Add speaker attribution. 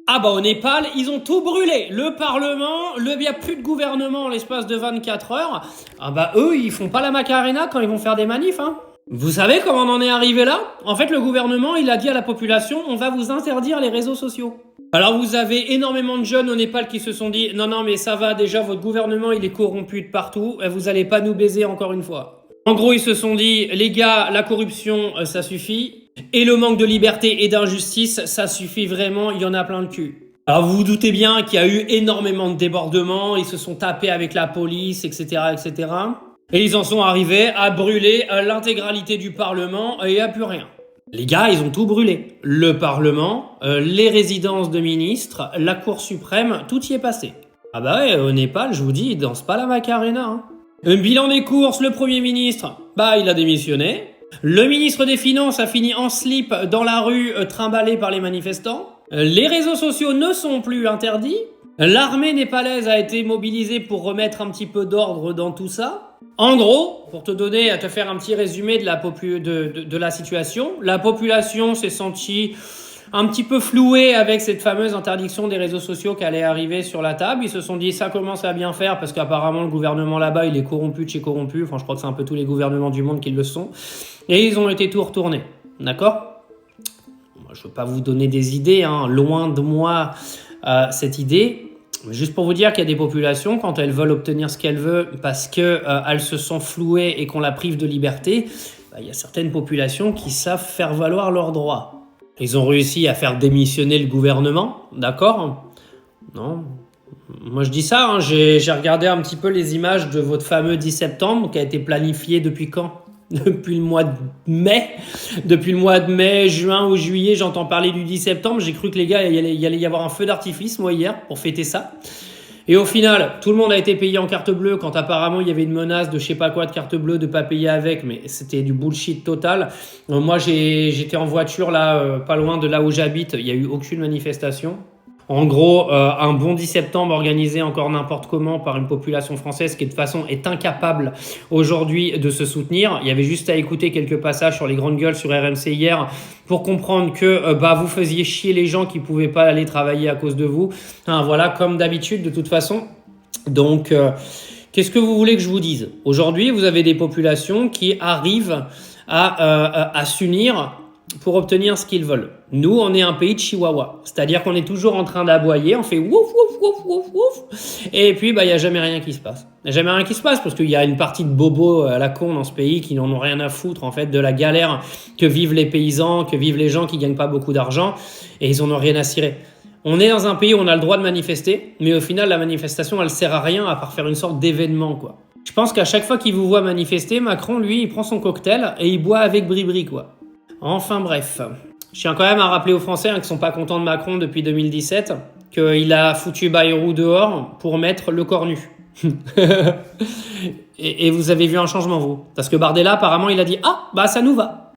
Speaker 1: Ah bah au Népal, ils ont tout brûlé. Le Parlement, il n'y a plus de gouvernement en l'espace de 24 heures. Ah bah eux, ils font pas la Macarena quand ils vont faire des manifs, hein. Vous savez comment on en est arrivé là? En fait, le gouvernement, il a dit à la population, on va vous interdire les réseaux sociaux. Alors vous avez énormément de jeunes au Népal qui se sont dit, non, non, mais ça va, déjà, votre gouvernement, il est corrompu de partout, et vous allez pas nous baiser encore une fois. En gros, ils se sont dit, les gars, la corruption, ça suffit. Et le manque de liberté et d'injustice, ça suffit vraiment, il y en a plein de cul. Alors vous vous doutez bien qu'il y a eu énormément de débordements, ils se sont tapés avec la police, etc., etc. Et ils en sont arrivés à brûler l'intégralité du Parlement et il n'y a plus rien. Les gars, ils ont tout brûlé. Le Parlement, les résidences de ministres, la Cour suprême, tout y est passé. Ah bah ouais, au Népal, je vous dis, ils dansent pas la Macarena, hein. Un bilan des courses, le Premier ministre, bah il a démissionné. Le ministre des Finances a fini en slip dans la rue, trimballé par les manifestants. Les réseaux sociaux ne sont plus interdits. L'armée népalaise a été mobilisée pour remettre un petit peu d'ordre dans tout ça. En gros, pour te faire un petit résumé de la situation, la population s'est sentie un petit peu flouée avec cette fameuse interdiction des réseaux sociaux qui allait arriver sur la table. Ils se sont dit ça commence à bien faire parce qu'apparemment le gouvernement là-bas il est corrompu de chez corrompu. Enfin je crois que c'est un peu tous les gouvernements du monde qui le sont. Et ils ont été tout retournés. D'accord ? Moi, je veux pas vous donner des idées, hein. Loin de moi cette idée. Juste pour vous dire qu'il y a des populations, quand elles veulent obtenir ce qu'elles veulent parce qu'elles se sentent flouées et qu'on la prive de liberté, il y a certaines populations qui savent faire valoir leurs droits. Ils ont réussi à faire démissionner le gouvernement, d'accord ? Non. Moi je dis ça, hein, j'ai regardé un petit peu les images de votre fameux 10 septembre qui a été planifié depuis quand ? Depuis le mois de mai. Depuis le mois de mai, juin ou juillet, j'entends parler du 10 septembre. J'ai cru que les gars, il allait y avoir un feu d'artifice, moi, hier, pour fêter ça. Et au final, tout le monde a été payé en carte bleue quand apparemment il y avait une menace de je sais pas quoi de carte bleue de pas payer avec, mais c'était du bullshit total. Moi, j'étais en voiture là, pas loin de là où j'habite. Il y a eu aucune manifestation. En gros, un bon 10 septembre organisé encore n'importe comment par une population française qui de toute façon est incapable aujourd'hui de se soutenir. Il y avait juste à écouter quelques passages sur les grandes gueules sur RMC hier pour comprendre que vous faisiez chier les gens qui pouvaient pas aller travailler à cause de vous. Hein, voilà, comme d'habitude de toute façon. Donc, qu'est-ce que vous voulez que je vous dise ? Aujourd'hui, vous avez des populations qui arrivent à s'unir pour obtenir ce qu'ils veulent. Nous, on est un pays de chihuahua. C'est-à-dire qu'on est toujours en train d'aboyer, on fait wouf, wouf, wouf, wouf, wouf. Et puis, il n'y a jamais rien qui se passe. Il n'y a jamais rien qui se passe parce qu'il y a une partie de bobos à la con dans ce pays qui n'en ont rien à foutre, en fait, de la galère que vivent les paysans, que vivent les gens qui gagnent pas beaucoup d'argent et ils en ont rien à cirer. On est dans un pays où on a le droit de manifester, mais au final, la manifestation, elle sert à rien à part faire une sorte d'événement, quoi. Je pense qu'à chaque fois qu'il vous voit manifester, Macron, lui, il prend son cocktail et il boit avec bri-bri, quoi. Enfin bref, je tiens quand même à rappeler aux Français qui sont pas contents de Macron depuis 2017 qu'il a foutu Bayrou dehors pour mettre le corps nu. et vous avez vu un changement, vous ? Parce que Bardella, apparemment, il a dit « Ah, ça nous va ».